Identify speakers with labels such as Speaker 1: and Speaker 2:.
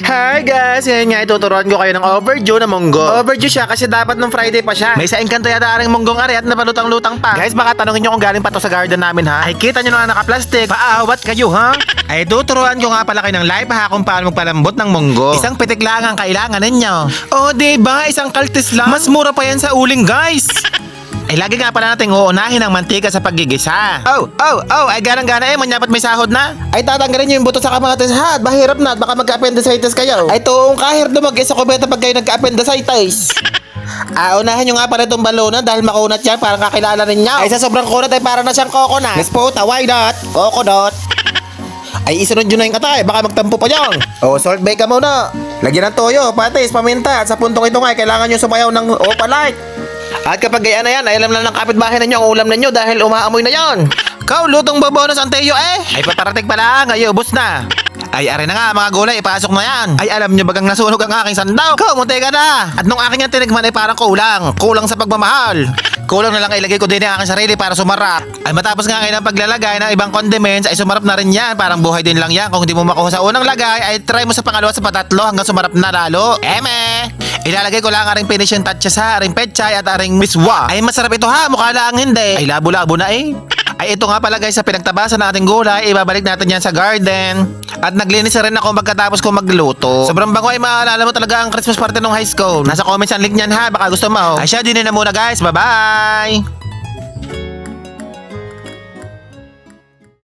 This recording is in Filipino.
Speaker 1: Hi guys! Ngayon nga ituturuan ko kayo ng overdue na munggo. Overdue siya kasi dapat nung Friday pa siya. May sa engkanto yata aring munggong ari at napalutang-lutang pa. Guys, baka tanongin nyo kung galing pa to sa garden namin ha. Ay kita nyo na naka-plastic. Paawat kayo ha? Ay tuturuan ko nga pala kayo ng live ha kung paano magpalambot ng munggo. Isang pitik lang ang kailangan ninyo. Oh diba? Isang kaltis lang. Mas mura pa yan sa uling guys. Ay lagi nga pala natin uunahin ang mantika sa paggigisa. Ay garang-gana manyapat may sahod na. Ay tatanggalin nyo yung buto sa kamatis ha. Mahirap na at baka magka-appendicitis kayo. Ay tuong kahir dumag sa kubeta pag kayo nagka-appendicitis. Unahin nyo nga pala itong balona dahil makunat yan, parang kakilala ninyo. Ay sa sobrang kunat ay parang na siyang coconut. Miss Puta, why not? Coconut. Ay isunod nyo na yung katay, baka magtampo pa yan. Salt bake ka muna. Lagyan ng toyo, patis, paminta. At sa puntong ito nga, kailangan nyo sumayaw ng opalite. At kapag gaya na yan, ay alam lang ng kapitbahay ninyo ang ulam ninyo dahil umaamoy na yan. Kau, lutong babonos ang teyo Ay paparating pa lang, ay ubos na. Ay ari na nga mga gulay, ipasok na yan. Ay alam nyo bagang nasunog ang aking sandaw. Kau, munti ka na. At nung aking yung tinigman ay parang kulang sa pagmamahal. Kulang na lang ilagay ko din ang aking sarili para sumarap. Ay matapos nga ngayon ang paglalagay ng ibang condiments ay sumarap na rin yan. Parang buhay din lang yan. Kung hindi mo makuha sa unang lagay ay try mo sa pangalawa sa patatlo hanggang sumarap na lalo. Ilalagay ko lang aring finishing touches ha, aring pechay at aring miswa. Ay masarap ito ha, mukha lang hindi. Ay labo-labo na Ay ito nga pala guys sa pinagtabasan ng ating gulay, ibabalik natin yan sa garden. At naglinis na rin ako pagkatapos ko magluto. Sobrang bango ay maalala mo talaga ang Christmas party nung high school. Nasa comments ang link niyan ha, baka gusto mo. Ay siya din na muna guys, bye bye!